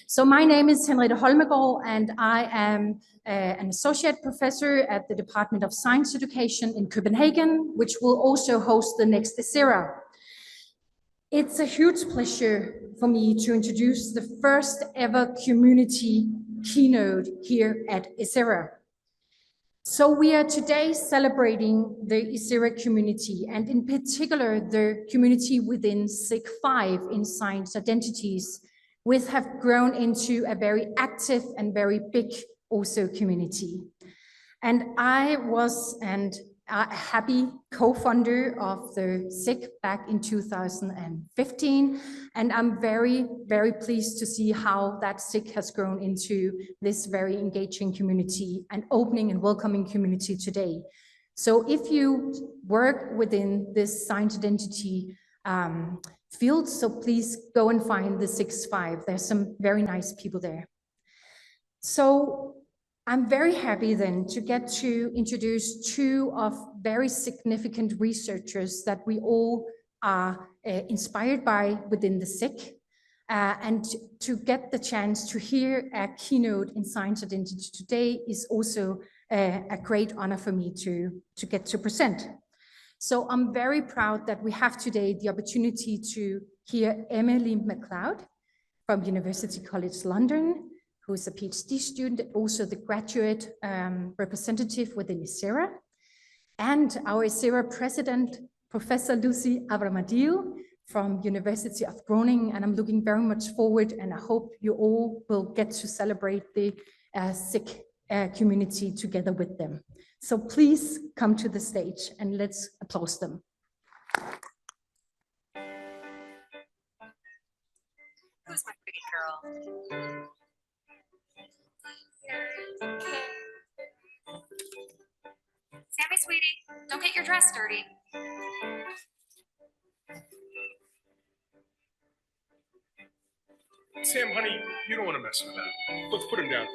So my name is Henriette Holmegaard, and I am an associate professor at the Department of Science Education in Copenhagen, which will also host the next ESERA. It's a huge pleasure for me to introduce the first ever community keynote here at ESERA. So we are today celebrating the ESERA community, and in particular the community within SIG5 in science identities, which have grown into a very active and very big also community. And I was a happy co-founder of the SIG back in 2015, and I'm very, very pleased to see how that SIG has grown into this very engaging community and opening and welcoming community today. So if you work within this science identity field, so please go and find the SIG5. There's some very nice people there. So I'm very happy then to get to introduce two of very significant researchers that we all are inspired by within the SIG, and to get the chance to hear a keynote in science identity today is also a great honor for me to get to present. So I'm very proud that we have today the opportunity to hear Emily MacLeod from University College London, who is a PhD student, also the graduate representative within ESERA, and our ESERA president, Professor Lucy Avraamidou from University of Groningen. And I'm looking very much forward, and I hope you all will get to celebrate the SIG community together with them. So please come to the stage and let's applaud them. Who's my pretty girl? Sammy, sweetie, don't get your dress dirty. Sam, honey, you don't want to mess with that. Let's put him down.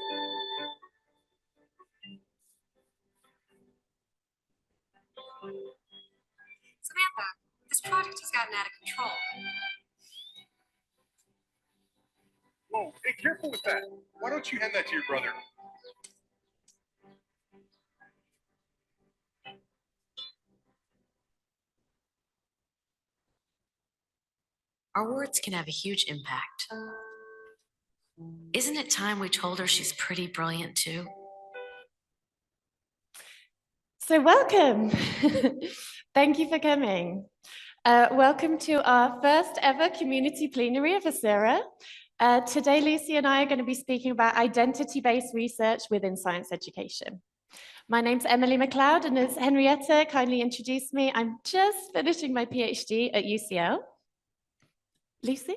Samantha, this project has gotten out of control. Whoa, hey, careful with that. Why don't you hand that to your brother? Our words can have a huge impact. Isn't it time we told her she's pretty brilliant too? So welcome. Thank you for coming. Welcome to our first ever community plenary of ESERA. Today, Lucy and I are going to be speaking about identity-based research within science education. My name's Emily MacLeod, and as Henriette kindly introduced me, I'm just finishing my PhD at UCL. Lucy?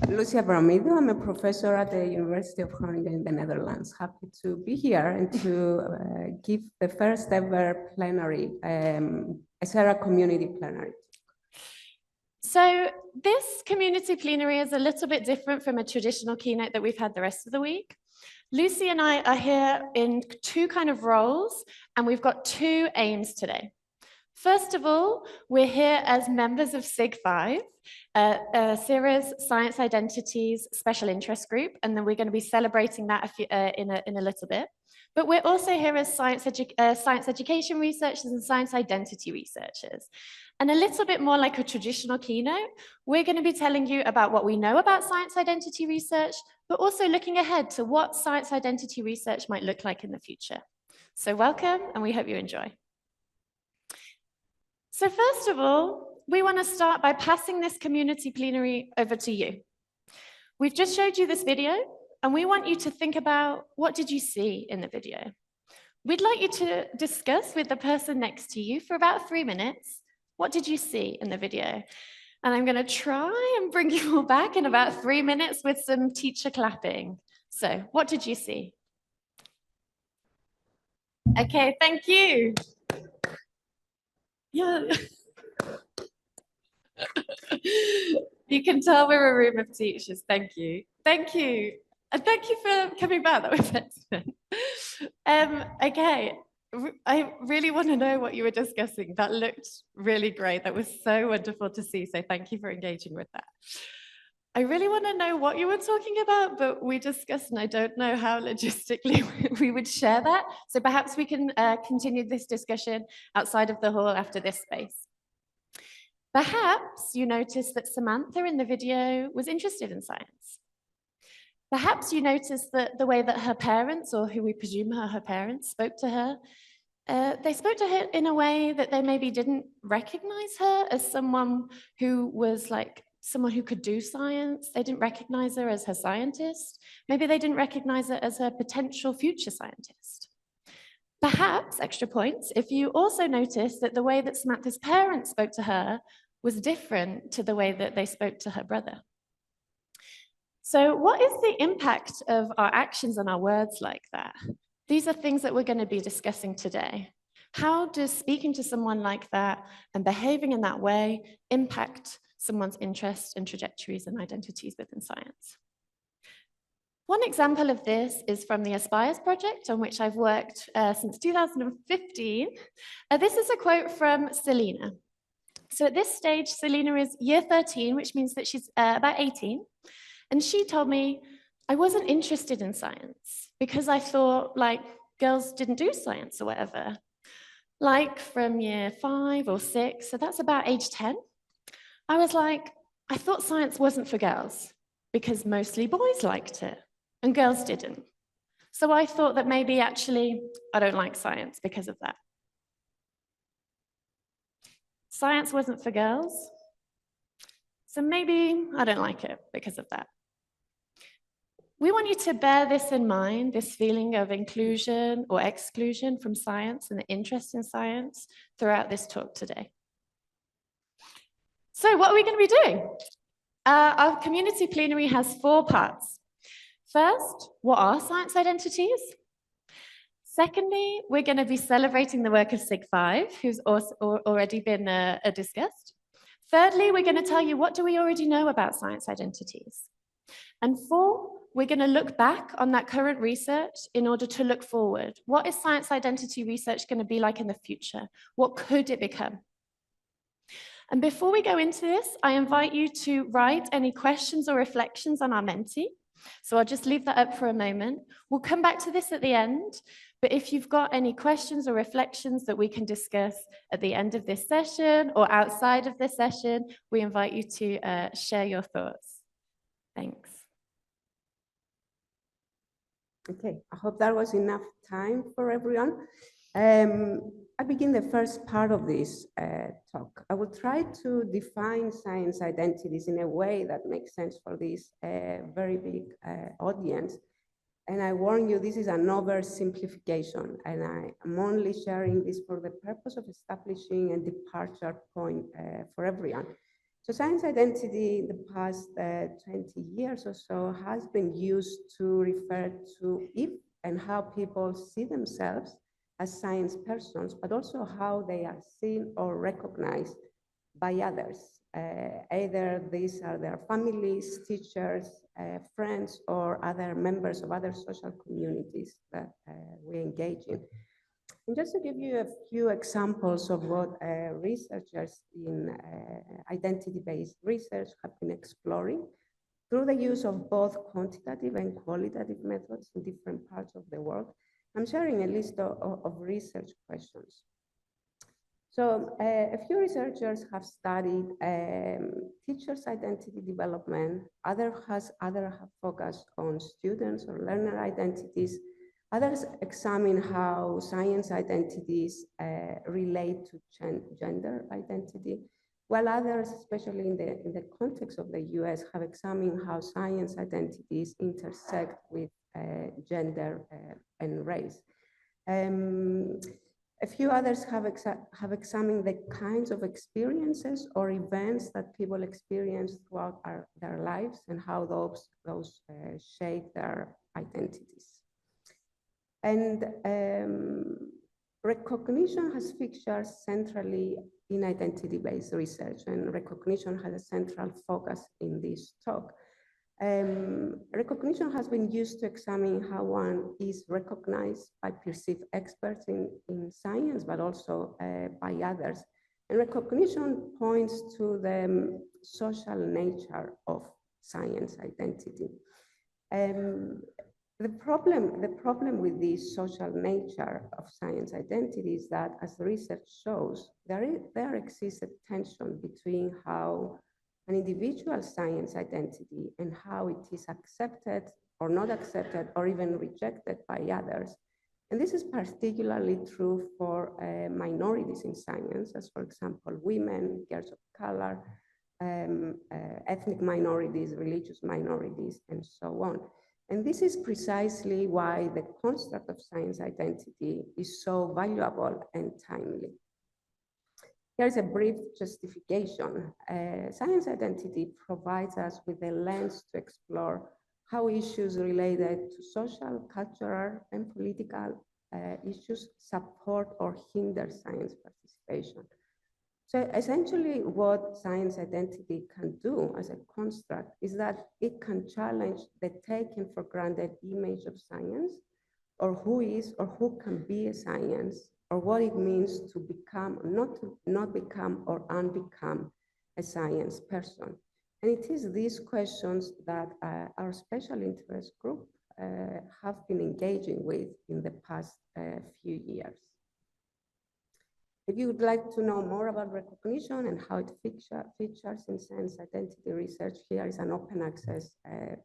Lucy Avraamidou. I'm a professor at the University of Groningen in the Netherlands. Happy to be here and to give the first ever plenary, ESERA community plenary. So this community plenary is a little bit different from a traditional keynote that we've had the rest of the week. Lucy and I are here in two kind of roles, and we've got two aims today. First of all, we're here as members of SIG5, ESERA's Science Identities Special Interest Group, and then we're going to be celebrating that in a little bit. But we're also here as science education researchers and science identity researchers. And a little bit more like a traditional keynote, we're going to be telling you about what we know about science identity research, but also looking ahead to what science identity research might look like in the future. So welcome, and we hope you enjoy. So first of all, we want to start by passing this community plenary over to you. We've just showed you this video, and we want you to think about, what did you see in the video? We'd like you to discuss with the person next to you for about 3 minutes. What did you see in the video? And I'm going to try and bring you all back in about 3 minutes with some teacher clapping. So what did you see? Okay, thank you. Yeah. You can tell we're a room of teachers. Thank you. Thank you. And thank you for coming back. That was excellent. Okay. I really want to know what you were discussing. That looked really great. That was so wonderful to see. So thank you for engaging with that. I really want to know what you were talking about, but we discussed, and I don't know how logistically we would share that. So perhaps we can continue this discussion outside of the hall after this space. Perhaps you noticed that Samantha in the video was interested in science. Perhaps you noticed that the way that her parents, or who we presume are her parents, spoke to her, they spoke to her in a way that they maybe didn't recognize her as someone who was like someone who could do science. They didn't recognize her as her scientist. Maybe they didn't recognize her as a potential future scientist. Perhaps, extra points, if you also noticed that the way that Samantha's parents spoke to her was different to the way that they spoke to her brother. So what is the impact of our actions and our words like that? These are things that we're going to be discussing today. How does speaking to someone like that and behaving in that way impact someone's interests and trajectories and identities within science? One example of this is from the Aspires project, on which I've worked since 2015. This is a quote from Selena. So at this stage, Selena is year 13, which means that she's about 18. And she told me, I wasn't interested in science because I thought like girls didn't do science or whatever. Like from year 5 or 6, so that's about age 10. I was like, I thought science wasn't for girls because mostly boys liked it and girls didn't. So I thought that maybe actually I don't like science because of that. Science wasn't for girls, so maybe I don't like it because of that. We want you to bear this in mind, this feeling of inclusion or exclusion from science and the interest in science throughout this talk today. So what are we going to be doing? Our community plenary has 4 parts. First, what are science identities? Secondly, we're going to be celebrating the work of SIG5, who's also already been discussed. Thirdly, we're going to tell you what do we already know about science identities. And 4, we're going to look back on that current research in order to look forward. What is science identity research going to be like in the future? What could it become? And before we go into this, I invite you to write any questions or reflections on our Menti. So I'll just leave that up for a moment. We'll come back to this at the end, but if you've got any questions or reflections that we can discuss at the end of this session or outside of this session, we invite you to share your thoughts. Thanks. Okay, I hope that was enough time for everyone. I begin the first part of this talk. I will try to define science identities in a way that makes sense for this very big audience. And I warn you, this is an oversimplification, and I am only sharing this for the purpose of establishing a departure point for everyone. So science identity in the past 20 years or so has been used to refer to if and how people see themselves as science persons, but also how they are seen or recognized by others. Either these are their families, teachers, friends, or other members of other social communities that we engage in. And just to give you a few examples of what researchers in identity-based research have been exploring through the use of both quantitative and qualitative methods in different parts of the world, I'm sharing a list of research questions. So a few researchers have studied teachers' identity development, others have focused on students or learner identities, others examine how science identities relate to gender identity, while others, especially in the context of the US, have examined how science identities intersect with gender and race. A few others have examined the kinds of experiences or events that people experience throughout their lives and how those shape their identities. And recognition has featured centrally in identity-based research, and recognition has a central focus in this talk. Recognition has been used to examine how one is recognized by perceived experts in science, but also by others. And recognition points to the social nature of science identity. The problem with the social nature of science identity is that, as the research shows, there exists a tension between how an individual's science identity and how it is accepted or not accepted or even rejected by others. And this is particularly true for minorities in science, as for example, women, girls of color, ethnic minorities, religious minorities, and so on. And this is precisely why the construct of science identity is so valuable and timely. Here's a brief justification. Science identity provides us with a lens to explore how issues related to social, cultural, and political issues support or hinder science participation. So essentially what science identity can do as a construct is that it can challenge the taken for granted image of science, or who is or who can be a science, or what it means to become, not become or unbecome a science person. And it is these questions that our special interest group have been engaging with in the past few years. If you would like to know more about recognition and how it features in science identity research, here is an open access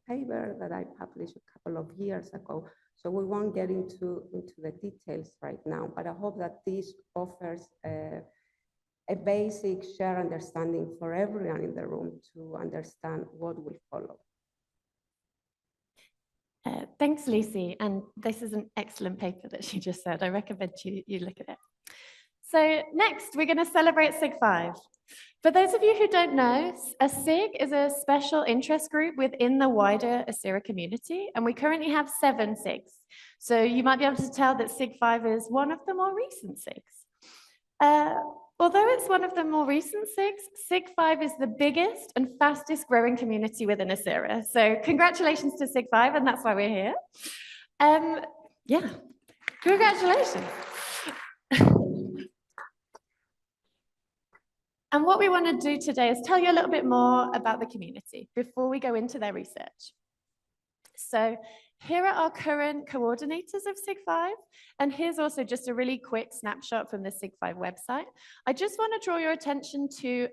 paper that I published a couple of years ago. So we won't get into the details right now, but I hope that this offers a basic shared understanding for everyone in the room to understand what will follow. Thanks, Lucy. And this is an excellent paper that she just said. I recommend you look at it. So next, we're going to celebrate SIG5. For those of you who don't know, a SIG is a special interest group within the wider ESERA community, and we currently have 7 SIGs. So you might be able to tell that SIG5 is one of the more recent SIGs. Although it's one of the more recent SIGs, SIG5 is the biggest and fastest growing community within ESERA. So congratulations to SIG5, and that's why we're here. Yeah, congratulations. And what we want to do today is tell you a little bit more about the community before we go into their research. So here are our current coordinators of SIG5, and here's also just a really quick snapshot from the SIG5 website. I just want to draw your attention to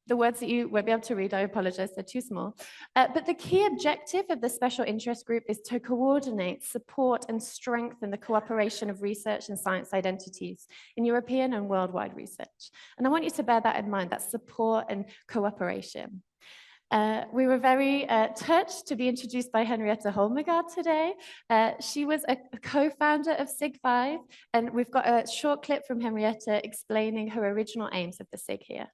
the words that you won't be able to read. I apologize, they're too small. But the key objective of the special interest group is to coordinate, support, and strengthen the cooperation of research and science identities in European and worldwide research. And I want you to bear that in mind, that support and cooperation. We were very touched to be introduced by Henrietta Holmegard today. She was a co-founder of SIG5, and we've got a short clip from Henrietta explaining her original aims of the SIG here.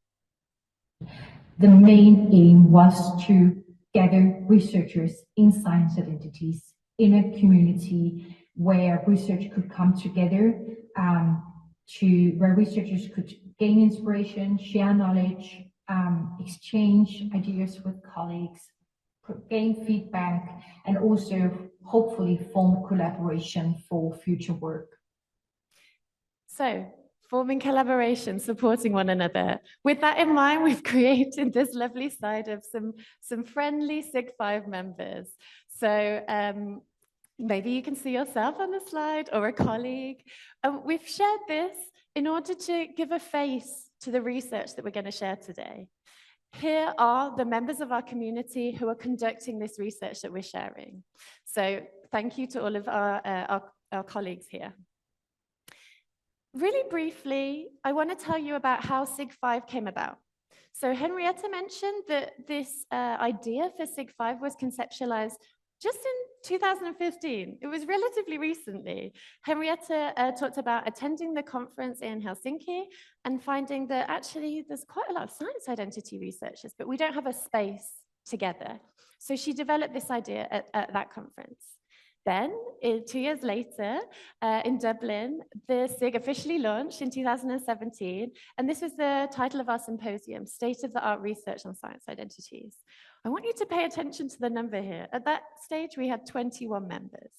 The main aim was to gather researchers in science identities in a community where research could come together, where researchers could gain inspiration, share knowledge, exchange ideas with colleagues, gain feedback, and also hopefully form collaboration for future work. So, forming collaboration, supporting one another. With that in mind, we've created this lovely slide of some friendly SIG5 members. So maybe you can see yourself on the slide or a colleague. We've shared this in order to give a face to the research that we're going to share today. Here are the members of our community who are conducting this research that we're sharing. So thank you to all of our colleagues here. Really briefly, I want to tell you about how SIG5 came about. So Henrietta mentioned that this idea for SIG5 was conceptualized just in 2015. It was relatively recently. Henrietta talked about attending the conference in Helsinki and finding that actually there's quite a lot of science identity researchers, but we don't have a space together. So she developed this idea at that conference. Then, 2 years later, in Dublin, the SIG officially launched in 2017, and this was the title of our symposium, State of the Art Research on Science Identities. I want you to pay attention to the number here. At that stage, we had 21 members.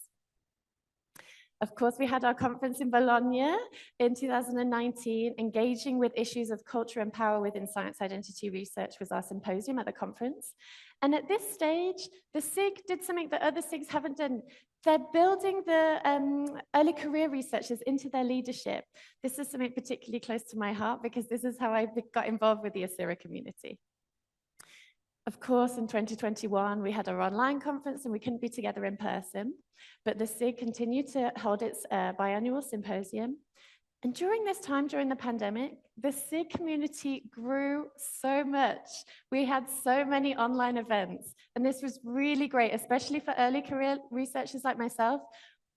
Of course, we had our conference in Bologna in 2019. Engaging with issues of culture and power within science identity research was our symposium at the conference. And at this stage, the SIG did something that other SIGs haven't done. They're building the early career researchers into their leadership. This is something particularly close to my heart because this is how I got involved with the ESERA community. Of course, in 2021, we had our online conference and we couldn't be together in person, but the SIG continued to hold its biannual symposium. And during this time, during the pandemic, the SIG community grew so much. We had so many online events, and this was really great, especially for early career researchers like myself.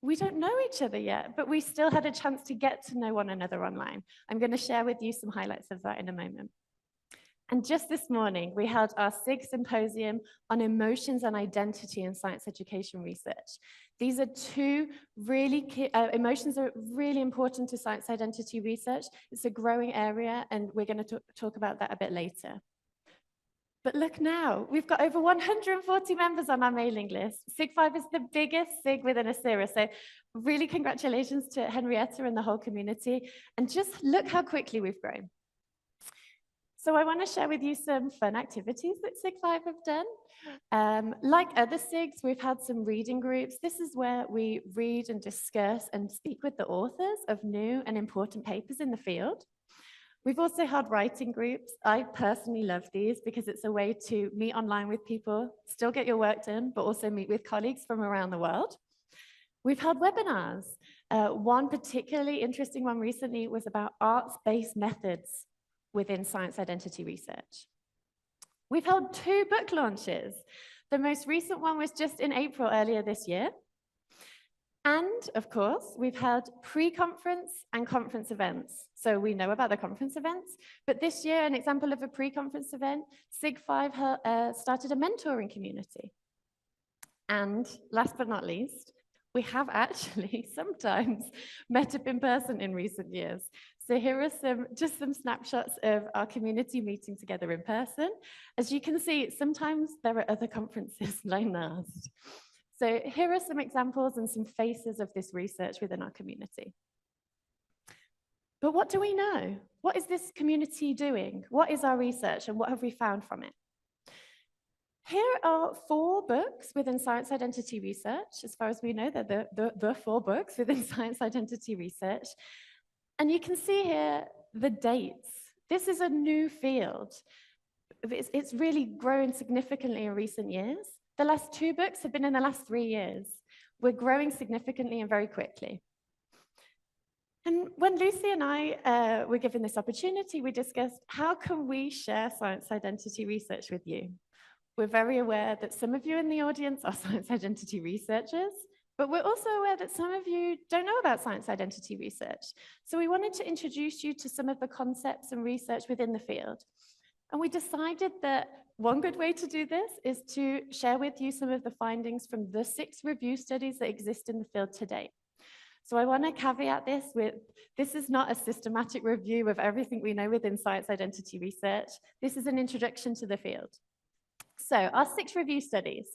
We don't know each other yet, but we still had a chance to get to know one another online. I'm going to share with you some highlights of that in a moment. And just this morning, we held our SIG symposium on emotions and identity in science education research. These are two really key, emotions are really important to science identity research. It's a growing area, and we're going to talk about that a bit later. But look now, we've got over 140 members on our mailing list. SIG5 is the biggest SIG within ESERA, so really congratulations to Henrietta and the whole community. And just look how quickly we've grown. So I want to share with you some fun activities that SIG5 have done. Like other SIGs, we've had some reading groups. This is where we read and discuss and speak with the authors of new and important papers in the field. We've also held writing groups. I personally love these because it's a way to meet online with people, still get your work done, but also meet with colleagues from around the world. We've held webinars. One particularly interesting one recently was about arts-based methods within science identity research. We've held 2 book launches. The most recent one was just in April earlier this year. And of course, we've held pre-conference and conference events. So we know about the conference events, but this year, an example of a pre-conference event, SIG5 started a mentoring community. And last but not least, we have actually sometimes met up in person in recent years. So here are just some snapshots of our community meeting together in person. As you can see, sometimes there are other conferences like last. So here are some examples and some faces of this research within our community. But what do we know? What is this community doing? What is our research and what have we found from it? Here are 4 books within science identity research. As far as we know, they're the 4 books within science identity research. And you can see here the dates. This is a new field. It's really grown significantly in recent years. The last 2 books have been in the last 3 years. We're growing significantly and very quickly. And when Lucy and I were given this opportunity, we discussed how can we share science identity research with you? We're very aware that some of you in the audience are science identity researchers, but we're also aware that some of you don't know about science identity research. So we wanted to introduce you to some of the concepts and research within the field. And we decided that one good way to do this is to share with you some of the findings from the 6 review studies that exist in the field today. So I want to caveat this with, this is not a systematic review of everything we know within science identity research. This is an introduction to the field. So our 6 review studies.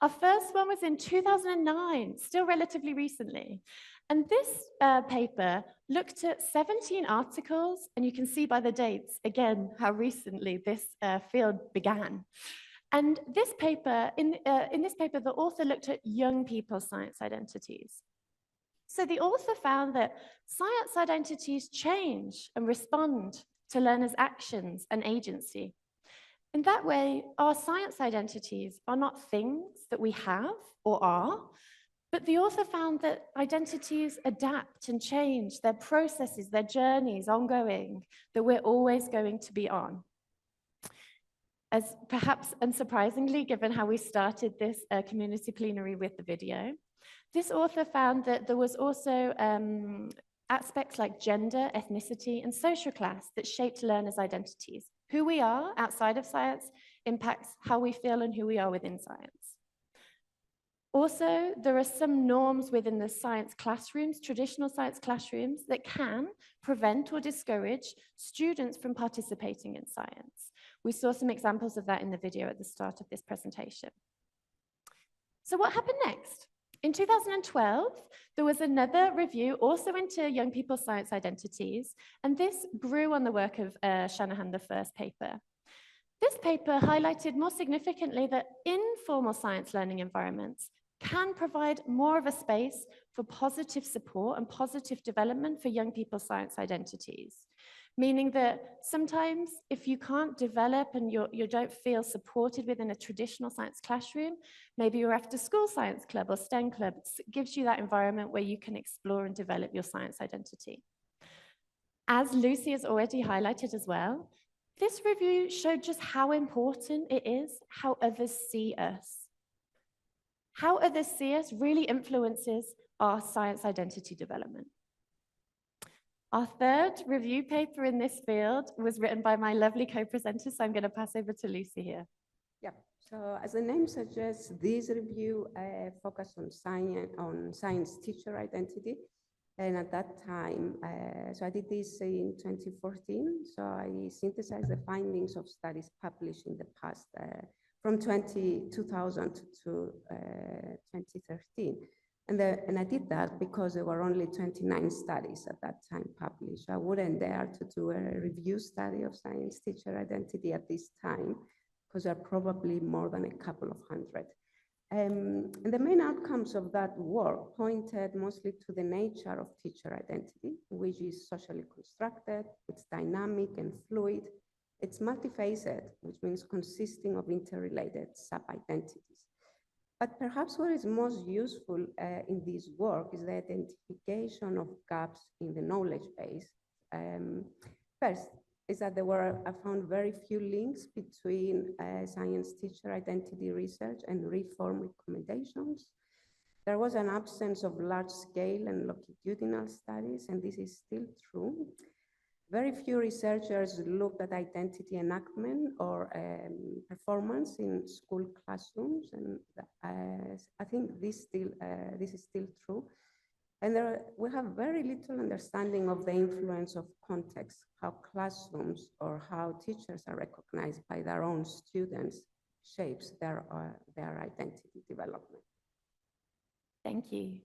Our first one was in 2009, still relatively recently. And this paper looked at 17 articles, and you can see by the dates, again, how recently this field began. And this paper, in this paper, the author looked at young people's science identities. So the author found that science identities change and respond to learners' actions and agency. In that way, our science identities are not things that we have or are, but the author found that identities adapt and change, their processes, their journeys ongoing, that we're always going to be on. As perhaps unsurprisingly, given how we started this community plenary with the video, this author found that there was also aspects like gender, ethnicity, and social class that shaped learners' identities. Who we are outside of science impacts how we feel and who we are within science. Also, there are some norms within the science classrooms, traditional science classrooms, that can prevent or discourage students from participating in science. We saw some examples of that in the video at the start of this presentation. So what happened next? In 2012, there was another review also into young people's science identities, and this grew on the work of Shanahan, the first paper. This paper highlighted more significantly that informal science learning environments can provide more of a space for positive support and positive development for young people's science identities. Meaning that sometimes if you can't develop and you don't feel supported within a traditional science classroom, maybe your after school science club or STEM club gives you that environment where you can explore and develop your science identity. As Lucy has already highlighted as well, this review showed just how important it is how others see us. How others see us really influences our science identity development. Our third review paper in this field was written by my lovely co-presenter, so I'm going to pass over to Lucy here. Yeah, so as the name suggests, this review focused on science teacher identity. And at that time, so I did this in 2014, so I synthesized the findings of studies published in the past from 2000 to 2013. And I did that because there were only 29 studies at that time published. I wouldn't dare to do a review study of science teacher identity at this time, because there are probably more than a couple of hundred. And the main outcomes of that work pointed mostly to the nature of teacher identity, which is socially constructed, it's dynamic and fluid, it's multifaceted, which means consisting of interrelated sub-identities. But perhaps what is most useful in this work is the identification of gaps in the knowledge base. First, is that I found very few links between science teacher identity research and reform recommendations. There was an absence of large-scale and longitudinal studies, and this is still true. Very few researchers looked at identity enactment or performance in school classrooms, and I think this is still true. And we have very little understanding of the influence of context, how classrooms or how teachers are recognized by their own students shapes their identity development. Thank you.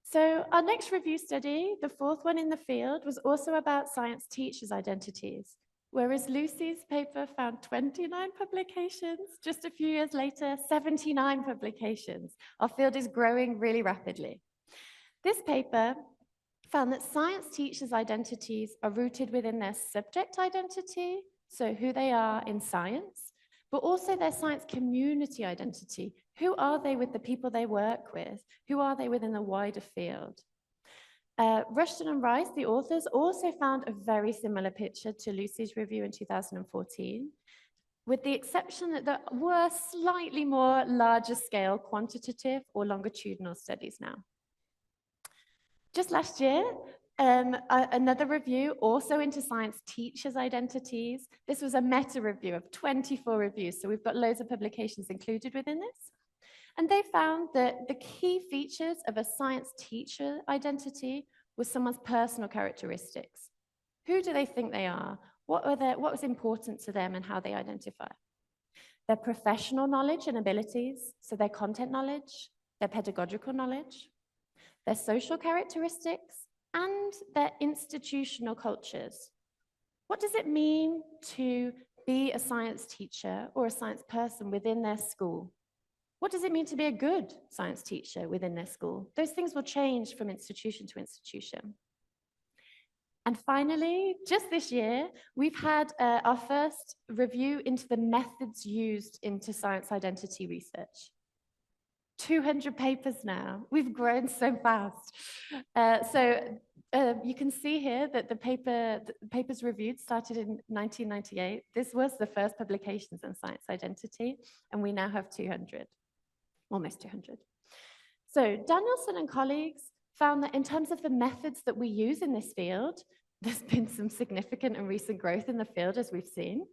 So our next review study, the fourth one in the field, was also about science teachers' identities. Whereas Lucy's paper found 29 publications, just a few years later, 79 publications. Our field is growing really rapidly. This paper found that science teachers' identities are rooted within their subject identity, so who they are in science, but also their science community identity. Who are they with the people they work with? Who are they within the wider field? Rushton and Rice, the authors, also found a very similar picture to Lucy's review in 2014, with the exception that there were slightly more larger scale quantitative or longitudinal studies now. Just last year, another review also into science teachers' identities. This was a meta review of 24 reviews, so we've got loads of publications included within this. And they found that the key features of a science teacher identity was someone's personal characteristics. Who do they think they are? What was important to them and how they identify? Their professional knowledge and abilities, so their content knowledge, their pedagogical knowledge, their social characteristics, and their institutional cultures. What does it mean to be a science teacher or a science person within their school? What does it mean to be a good science teacher within their school? Those things will change from institution to institution. And finally, just this year, we've had our first review into the methods used into science identity research. 200 papers now. We've grown so fast. You can see here that the papers reviewed started in 1998. This was the first publications on science identity, and we now have 200, almost 200. So Danielson and colleagues found that in terms of the methods that we use in this field, there's been some significant and recent growth in the field, as we've seen.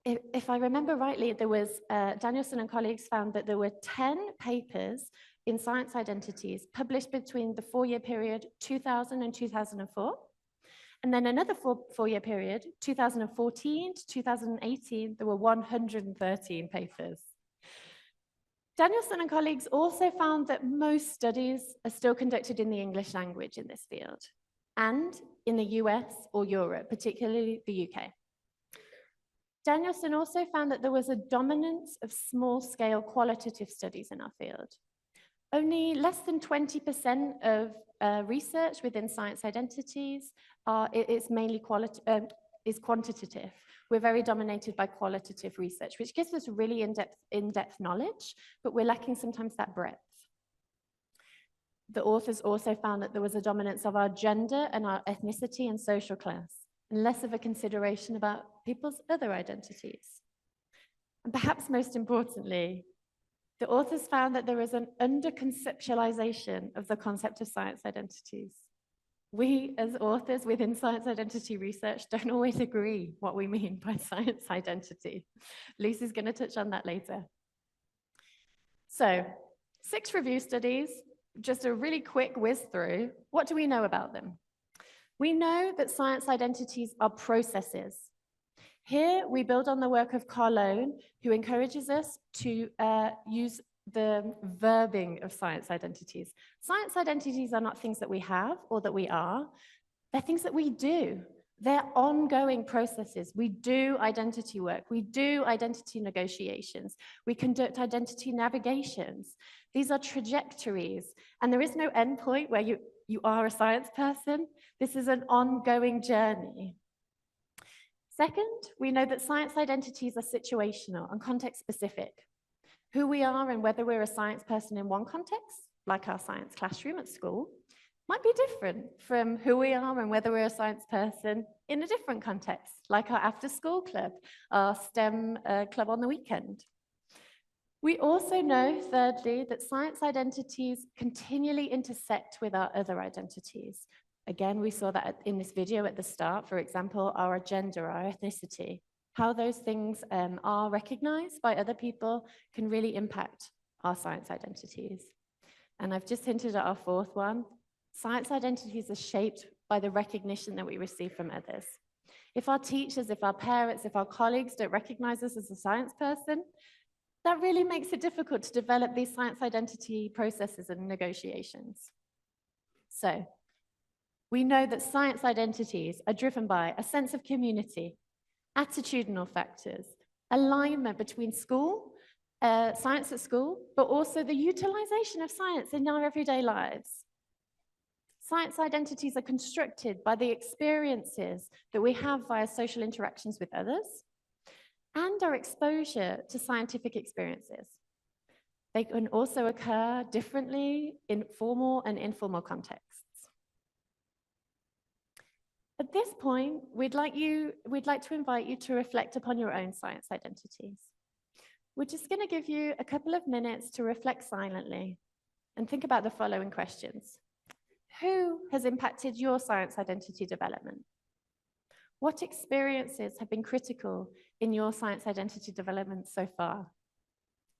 If I remember rightly, there was, Danielson and colleagues found that there were 10 papers in science identities published between the 4-year period 2000 and 2004. And then another four-year period, 2014 to 2018, there were 113 papers. Danielson and colleagues also found that most studies are still conducted in the English language in this field, and in the US or Europe, particularly the UK. Danielson also found that there was a dominance of small-scale qualitative studies in our field. Only less than 20% of research within science identities is mainly is quantitative. We're very dominated by qualitative research, which gives us really in-depth knowledge, but we're lacking sometimes that breadth. The authors also found that there was a dominance of our gender and our ethnicity and social class, and less of a consideration about people's other identities. And perhaps most importantly, the authors found that there is an under-conceptualization of the concept of science identities. We, as authors within science identity research, don't always agree what we mean by science identity. Lucy's going to touch on that later. So, 6 review studies, just a really quick whiz through. What do we know about them? We know that science identities are processes. Here, we build on the work of Carlone, who encourages us to use the verbing of science identities. Science identities are not things that we have or that we are. They're things that we do. They're ongoing processes. We do identity work. We do identity negotiations. We conduct identity navigations. These are trajectories, and there is no endpoint where you are a science person. This is an ongoing journey. Second, we know that science identities are situational and context-specific. Who we are and whether we're a science person in one context, like our science classroom at school, might be different from who we are and whether we're a science person in a different context, like our after-school club, our STEM club on the weekend. We also know, thirdly, that science identities continually intersect with our other identities. Again, we saw that in this video at the start, for example, our gender, our ethnicity. How those things are recognized by other people can really impact our science identities. And I've just hinted at our 4th one. Science identities are shaped by the recognition that we receive from others. If our teachers, if our parents, if our colleagues don't recognize us as a science person, that really makes it difficult to develop these science identity processes and negotiations. So, we know that science identities are driven by a sense of community, attitudinal factors, alignment between school, science at school, but also the utilization of science in our everyday lives. Science identities are constructed by the experiences that we have via social interactions with others and our exposure to scientific experiences. They can also occur differently in formal and informal contexts. At this point, we'd like to invite you to reflect upon your own science identities. We're just going to give you a couple of minutes to reflect silently and think about the following questions. Who has impacted your science identity development? What experiences have been critical in your science identity development so far?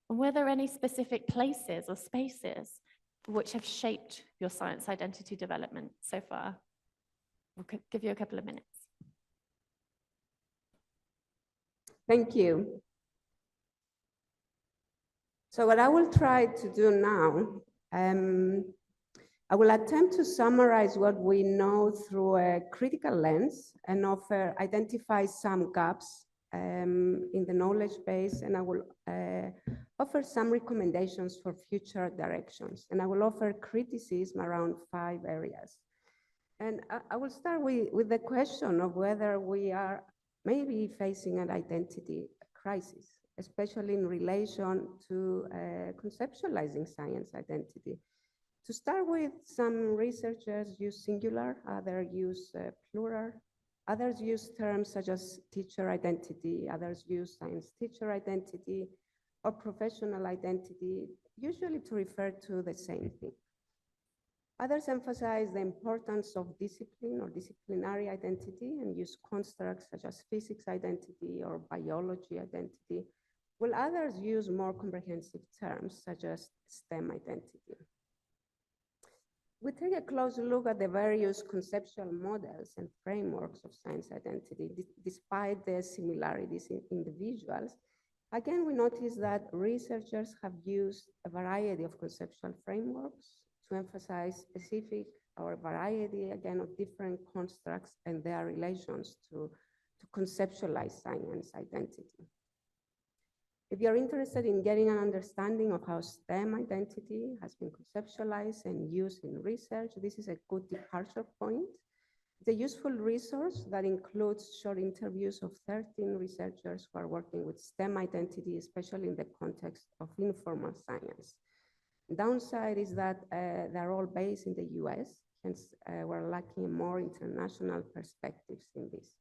And were there any specific places or spaces which have shaped your science identity development so far? We'll give you a couple of minutes. Thank you. So what I will try to do now, I will attempt to summarize what we know through a critical lens and identify some gaps in the knowledge base, and I will offer some recommendations for future directions. And I will offer criticism around 5 areas. And I will start with the question of whether we are maybe facing an identity crisis, especially in relation to conceptualizing science identity. To start with, some researchers use singular, others use plural, others use terms such as teacher identity, others use science teacher identity or professional identity, usually to refer to the same thing. Others emphasize the importance of discipline or disciplinary identity and use constructs such as physics identity or biology identity, while others use more comprehensive terms such as STEM identity. We take a close look at the various conceptual models and frameworks of science identity, despite their similarities in individuals. Again, we notice that researchers have used a variety of conceptual frameworks to emphasize specific or a variety, again, of different constructs and their relations to conceptualize science identity. If you're interested in getting an understanding of how STEM identity has been conceptualized and used in research, this is a good departure point. It's a useful resource that includes short interviews of 13 researchers who are working with STEM identity, especially in the context of informal science. The downside is that they're all based in the US, hence we're lacking more international perspectives in this.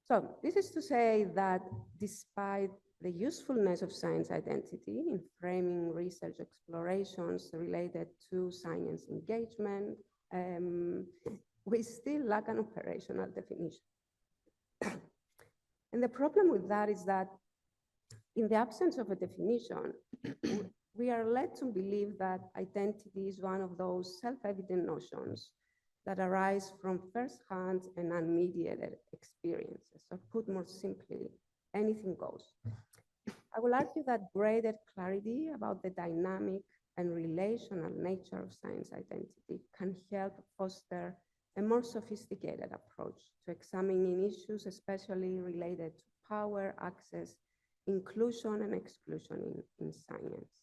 So this is to say that despite the usefulness of science identity in framing research explorations related to science engagement, we still lack an operational definition. And the problem with that is that in the absence of a definition, we are led to believe that identity is one of those self-evident notions that arise from first-hand and unmediated experiences. So put more simply, anything goes. I will argue that greater clarity about the dynamic and relational nature of science identity can help foster a more sophisticated approach to examining issues, especially related to power, access, inclusion, and exclusion in science.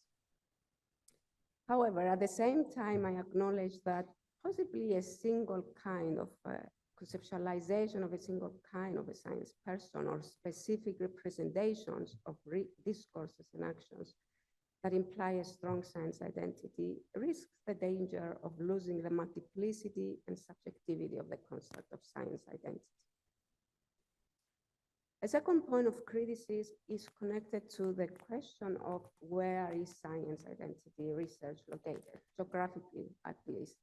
However, at the same time, I acknowledge that possibly a single kind of conceptualization of a single kind of a science person or specific representations of discourses and actions that imply a strong science identity risks the danger of losing the multiplicity and subjectivity of the concept of science identity. A second point of criticism is connected to the question of where is science identity research located, geographically at least,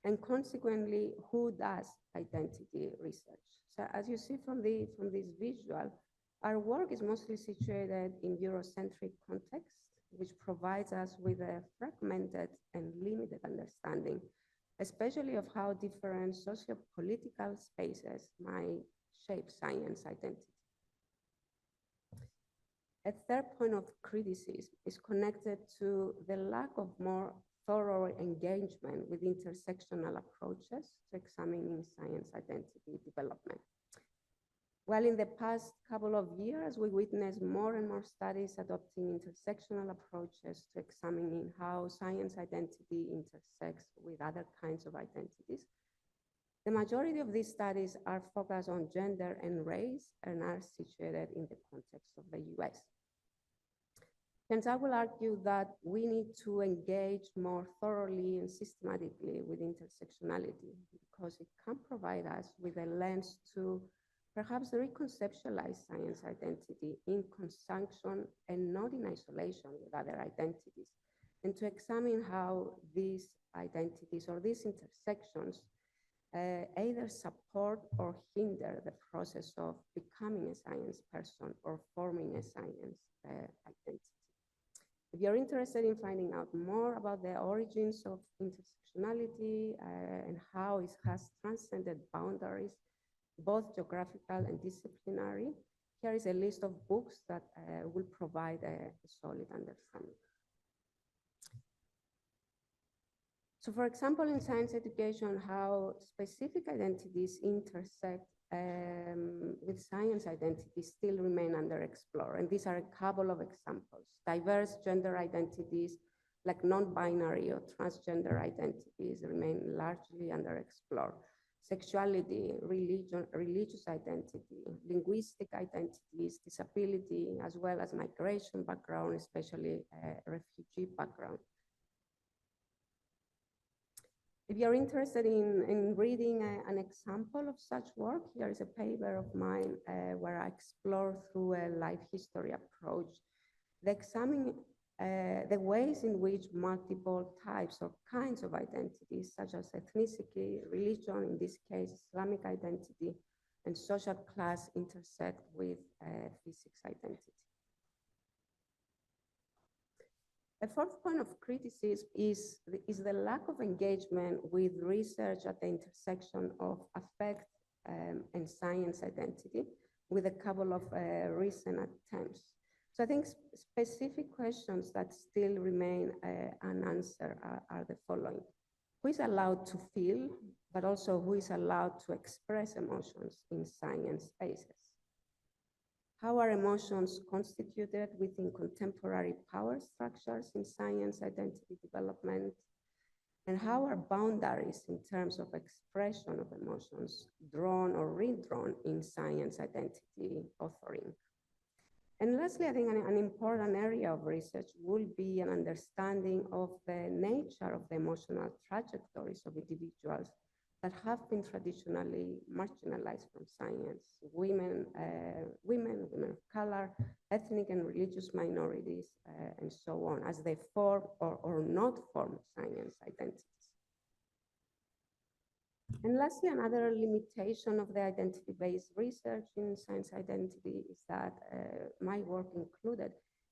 and consequently, who does identity research? So as you see from this visual, our work is mostly situated in Eurocentric context, which provides us with a fragmented and limited understanding, especially of how different socio-political spaces might shape science identity. A third point of criticism is connected to the lack of more thorough engagement with intersectional approaches to examining science identity development. While in the past couple of years, we witnessed more and more studies adopting intersectional approaches to examining how science identity intersects with other kinds of identities, the majority of these studies are focused on gender and race and are situated in the context of the US. Hence, I will argue that we need to engage more thoroughly and systematically with intersectionality because it can provide us with a lens to perhaps reconceptualize science identity in conjunction and not in isolation with other identities, and to examine how these identities or these intersections either support or hinder the process of becoming a science person or forming a science identity. If you're interested in finding out more about the origins of intersectionality and how it has transcended boundaries, both geographical and disciplinary, here is a list of books that will provide a solid understanding. So for example, in science education, how specific identities intersect with science identities still remain underexplored. And these are a couple of examples. Diverse gender identities like non-binary or transgender identities remain largely underexplored. Sexuality, religion, religious identity, linguistic identities, disability, as well as migration background, especially refugee background. If you're interested in reading an example of such work, here is a paper of mine where I explore through a life history approach, examining the ways in which multiple types or kinds of identities, such as ethnicity, religion, in this case, Islamic identity, and social class intersect with physics identity. A fourth point of criticism is the lack of engagement with research at the intersection of affect and science identity, with a couple of recent attempts. So I think specific questions that still remain unanswered are the following. Who is allowed to feel, but also who is allowed to express emotions in science spaces? How are emotions constituted within contemporary power structures in science identity development? And how are boundaries in terms of expression of emotions drawn or redrawn in science identity authoring? And lastly, I think an important area of research will be an understanding of the nature of the emotional trajectories of individuals that have been traditionally marginalized from science: women of color, ethnic and religious minorities, and so on, as they form or not form science identities. And lastly, another limitation of the identity-based research in science identity is that, my work included,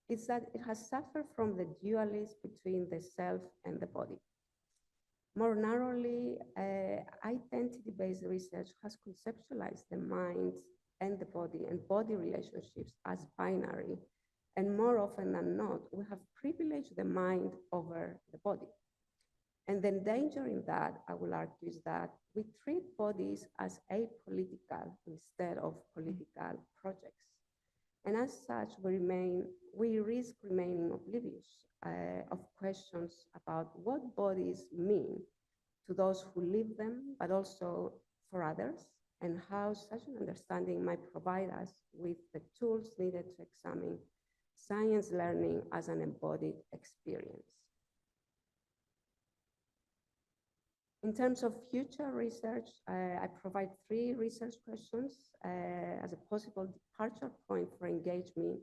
is that it has suffered from the dualism between the self and the body. More narrowly, identity-based research has conceptualized the mind and the body relationships as binary. And more often than not, we have privileged the mind over the body. And the danger in that, I will argue, is that we treat bodies as apolitical instead of political projects. And as such, we risk remaining oblivious of questions about what bodies mean to those who live them, but also for others, and how such an understanding might provide us with the tools needed to examine science learning as an embodied experience. In terms of future research, I provide 3 research questions as a possible departure point for engaging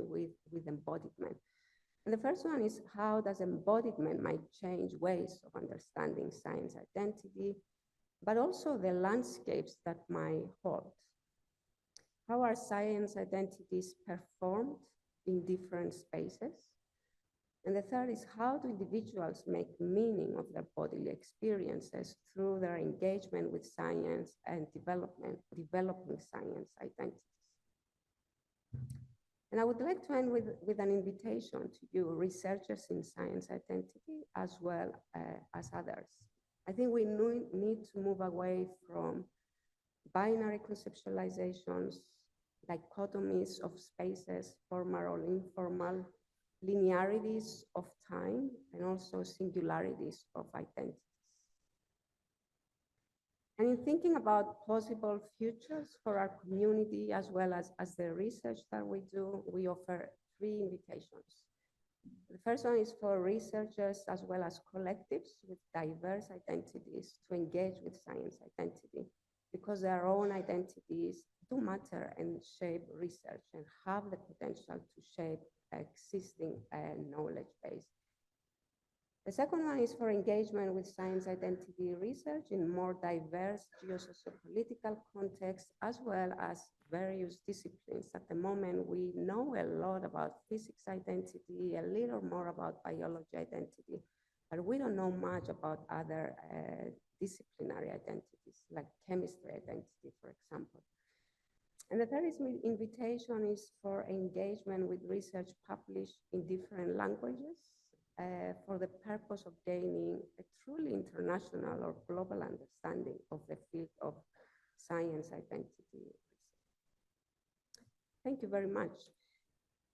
with embodiment. And the first one is, how does embodiment might change ways of understanding science identity, but also the landscapes that might hold? How are science identities performed in different spaces? And the third is, how do individuals make meaning of their bodily experiences through their engagement with science and developing science identities? And I would like to end with an invitation to you, researchers in science identity, as well as others. I think we need to move away from binary conceptualizations, dichotomies of spaces, formal or informal, linearities of time, and also singularities of identities. And in thinking about possible futures for our community, as well as the research that we do, we offer 3 invitations. The first one is for researchers as well as collectives with diverse identities to engage with science identity, because their own identities do matter and shape research and have the potential to shape existing knowledge base. The second one is for engagement with science identity research in more diverse geosociopolitical contexts, as well as various disciplines. At the moment, we know a lot about physics identity, a little more about biology identity, but we don't know much about other disciplinary identities, like chemistry identity, for example. And the third invitation is for engagement with research published in different languages for the purpose of gaining a truly international or global understanding of the field of science identity research. Thank you very much.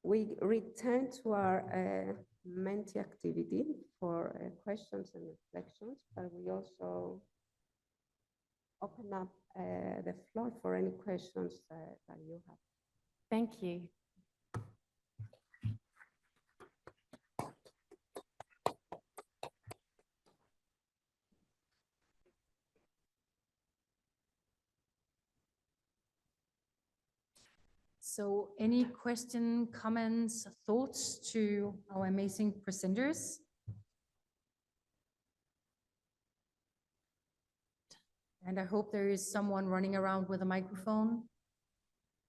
We return to our Menti activity for questions and reflections, but we also open up the floor for any questions that you have. Thank you. So any question, comments, thoughts to our amazing presenters? And I hope there is someone running around with a microphone.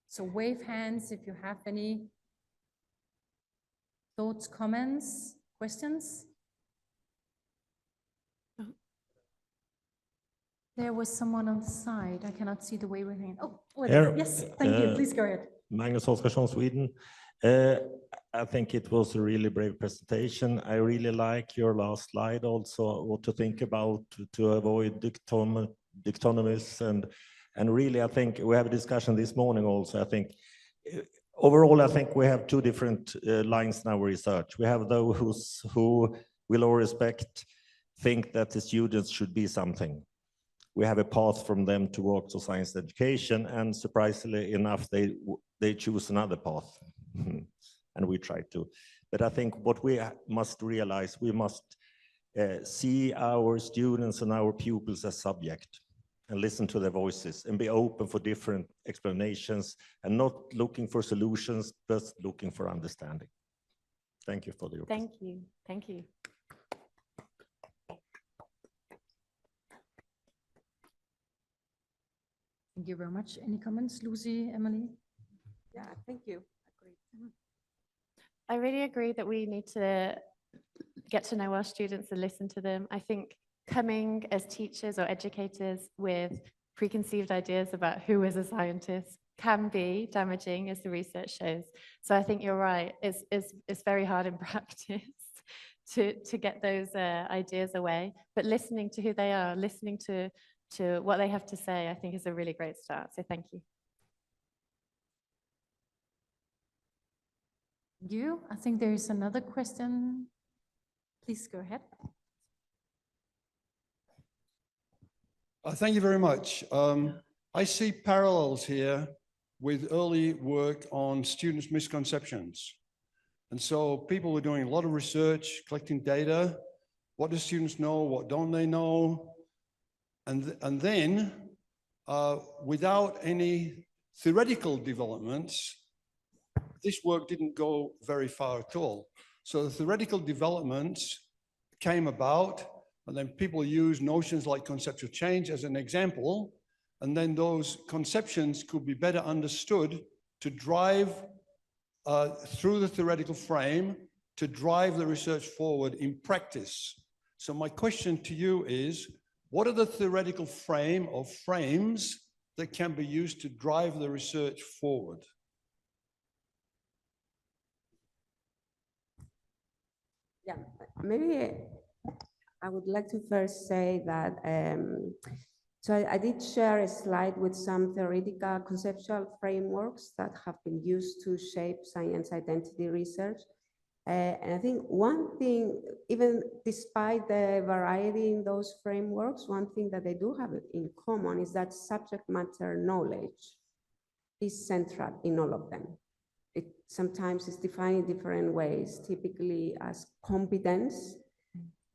So wave hands if you have any thoughts, comments, questions. There was someone on the side. I cannot see the waving hand. Oh, Here, yes, thank you. Please go ahead. Magnus Oskarsson, Sweden. I think it was a really brave presentation. I really like your last slide also, what to think about to avoid dichotomies. And really, I think we have a discussion this morning also. I think overall, I think we have two different lines in our research. We have those who, with all respect, think that the students should be something. We have a path from them to work to science education, and surprisingly enough, they choose another path, and we try to. But I think what we must realize, we must see our students and our pupils as subject, and listen to their voices, and be open for different explanations, and not looking for solutions, but looking for understanding. Thank you for the opportunity. Thank you. Thank you. Thank you very much. Any comments, Lucy, Emily? Yeah, thank you. Agreed. I really agree that we need to get to know our students and listen to them. I think coming as teachers or educators with preconceived ideas about who is a scientist can be damaging, as the research shows. So I think you're right. It's very hard in practice to get those ideas away, but listening to who they are, listening to what they have to say, I think is a really great start. So thank you. You, I think there is another question. Please go ahead. Thank you very much. I see parallels here with early work on students' misconceptions. And so people are doing a lot of research, collecting data. What do students know? What don't they know? And then, without any theoretical developments, this work didn't go very far at all. So the theoretical developments came about, and then people use notions like conceptual change as an example, and then those conceptions could be better understood to drive through the theoretical frame, to drive the research forward in practice. So my question to you is, what are the theoretical frame or frames that can be used to drive the research forward? Yeah, maybe I would like to first say that, so I did share a slide with some theoretical conceptual frameworks that have been used to shape science identity research. And I think one thing, even despite the variety in those frameworks, one thing that they do have in common is that subject matter knowledge is central in all of them. It sometimes is defined in different ways, typically as competence,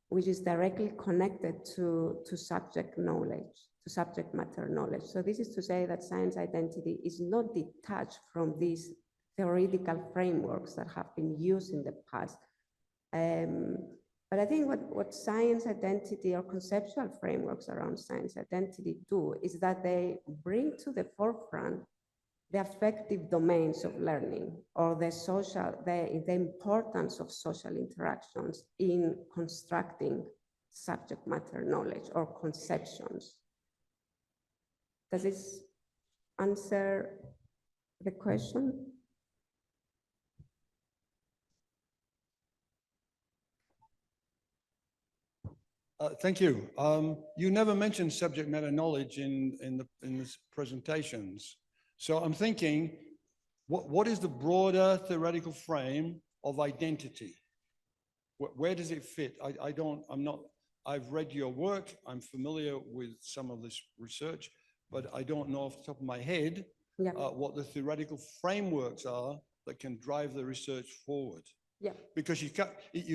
which is directly connected to subject knowledge, to subject matter knowledge. So this is to say that science identity is not detached from these theoretical frameworks that have been used in the past. But I think what science identity or conceptual frameworks around science identity do is that they bring to the forefront the affective domains of learning, or the importance of social interactions in constructing subject matter knowledge or conceptions. Does this answer the question? Thank you. You never mentioned subject matter knowledge in the presentations. So I'm thinking, what is the broader theoretical frame of identity? Where does it fit? I've read your work, I'm familiar with some of this research, but I don't know off the top of my head what the theoretical frameworks are that can drive the research forward. Yeah. Because you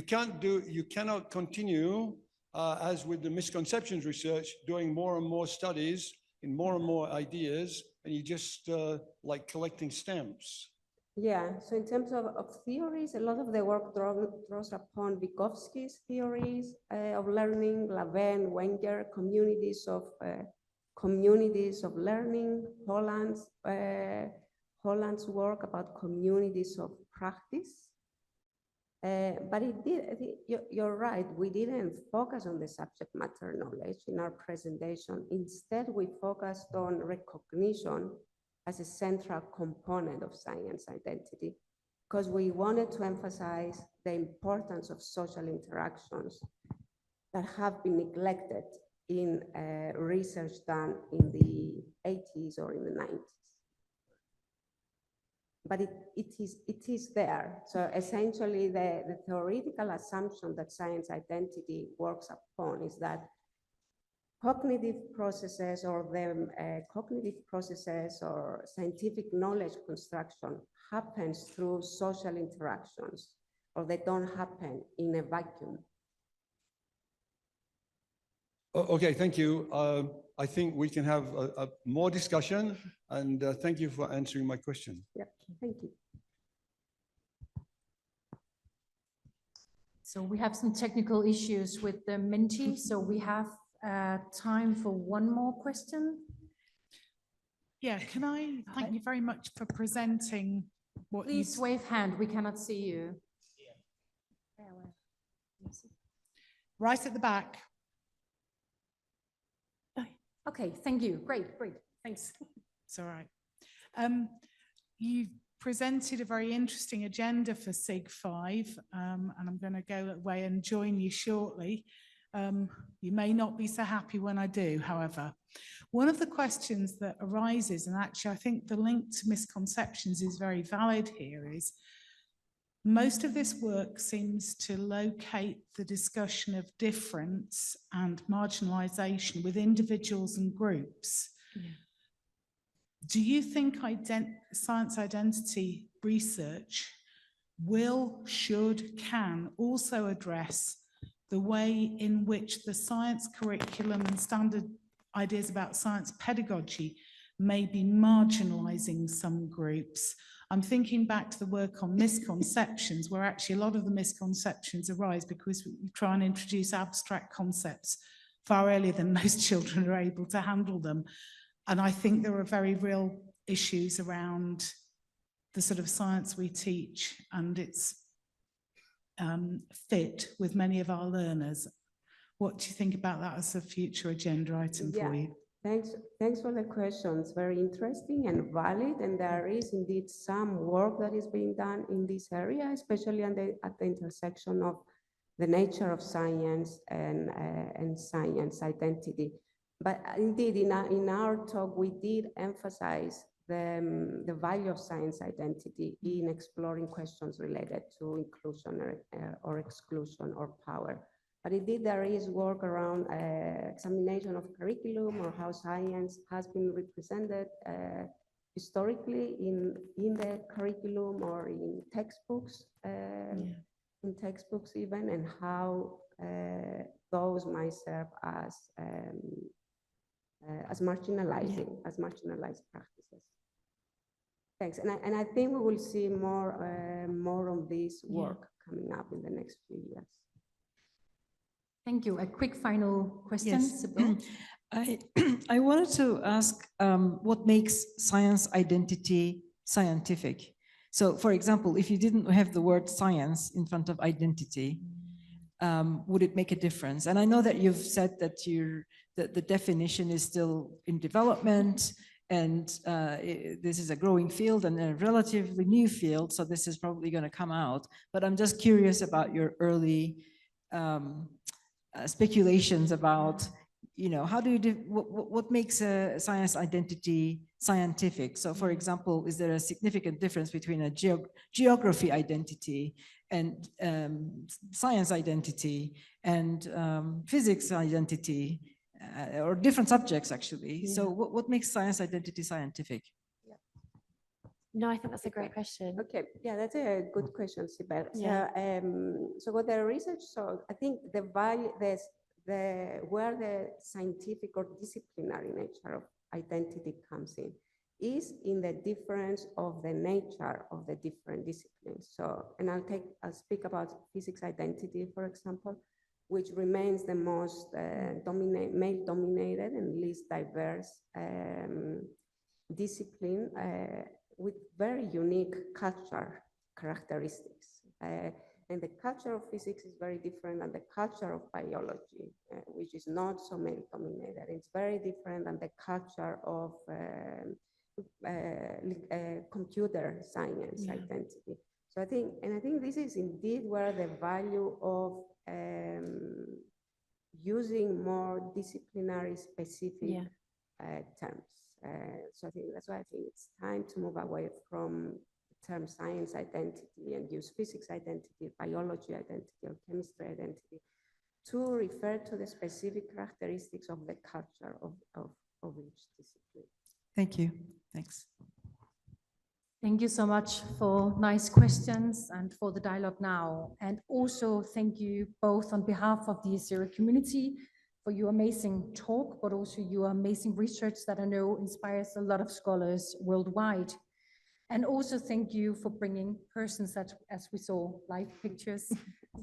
cannot continue as with the misconceptions research, doing more and more studies in more and more ideas, and you just like collecting stamps. Yeah, so in terms of theories, a lot of the work draws upon Vygotsky's theories of learning, Lavenne, Wenger, communities of learning, Holland's work about communities of practice. But you're right, we didn't focus on the subject matter knowledge in our presentation. Instead, we focused on recognition as a central component of science identity, because we wanted to emphasize the importance of social interactions that have been neglected in research done in the 80s or in the 90s. But it is there. So essentially the theoretical assumption that science identity works upon is that cognitive processes or scientific knowledge construction happens through social interactions, or they don't happen in a vacuum. Okay, thank you. I think we can have a more discussion, and thank you for answering my question. Yeah, thank you. So we have some technical issues with the Menti, so we have time for one more question. Yeah, can I thank you very much for presenting what you... Please wave hand, we cannot see you. Right at the back. Okay, thank you. Great, thanks. It's all right. You presented a very interesting agenda for SIG5, and I'm going to go away and join you shortly. You may not be so happy when I do, however. One of the questions that arises, and actually I think the link to misconceptions is very valid here, is most of this work seems to locate the discussion of difference and marginalization with individuals and groups. Yeah. Do you think science identity research will, should, can also address the way in which the science curriculum and standard ideas about science pedagogy may be marginalizing some groups? I'm thinking back to the work on misconceptions, where actually a lot of the misconceptions arise because we try and introduce abstract concepts far earlier than most children are able to handle them. And I think there are very real issues around the sort of science we teach and its fit with many of our learners. What do you think about that as a future agenda item for you? Thanks for the questions. Very interesting and valid. And there is indeed some work that is being done in this area, especially at the intersection of the nature of science and science identity. But indeed, in our talk, we did emphasize the value of science identity in exploring questions related to inclusion or exclusion or power. But indeed, there is work around examination of curriculum or how science has been represented historically in the curriculum or in textbooks, even, and how those might serve as marginalizing, as marginalized practices. Thanks, and I think we will see more on this work coming up in the next few years. Thank you. A quick final question, Yes. Sibyl. I wanted to ask what makes science identity scientific? So, for example, if you didn't have the word science in front of identity, would it make a difference? And I know that you've said that the definition is still in development, and this is a growing field and a relatively new field, so this is probably going to come out. But I'm just curious about your early speculations about, how do you what makes a science identity scientific? So, for example, is there a significant difference between a geography identity and science identity and physics identity, or different subjects actually? Yeah. So, what makes science identity scientific? No, I think that's a great question. Okay, yeah, that's a good question, Sibel. Yeah. So what the research showed, I think the value, where the scientific or disciplinary nature of identity comes in is in the difference of the nature of the different disciplines. So, and I'll speak about physics identity, for example, which remains the most male-dominated and least diverse discipline with very unique culture characteristics. And the culture of physics is very different than the culture of biology, which is not so male dominated. It's very different than the culture of computer science identity. So I think this is indeed where the value of using more disciplinary specific terms. So I think that's why I think it's time to move away from the term science identity and use physics identity, biology identity, or chemistry identity to refer to the specific characteristics of the culture of each discipline. Thank you. Thanks. Thank you so much for nice questions and for the dialogue now. And also thank you both on behalf of the ESERA community for your amazing talk, but also your amazing research that I know inspires a lot of scholars worldwide. And also thank you for bringing persons that, as we saw, live pictures,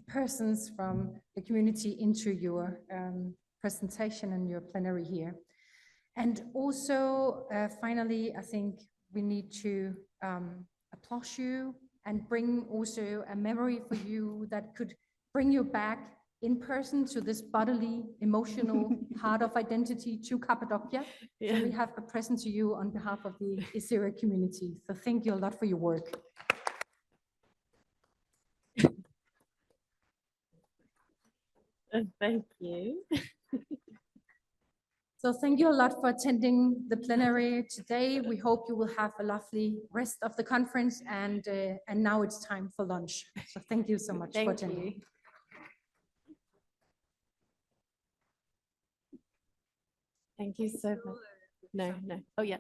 persons from the community into your presentation and your plenary here. And also, finally, I think we need to applaud you and bring also a memory for you that could bring you back in person to this bodily, emotional heart of identity to Cappadocia. So we have a present to you on behalf of the ESERA community. So thank you a lot for your work. Thank you. So thank you a lot for attending the plenary today. We hope you will have a lovely rest of the conference, and now it's time for lunch. So thank you so much for attending. Thank you so much. No. Oh, yeah.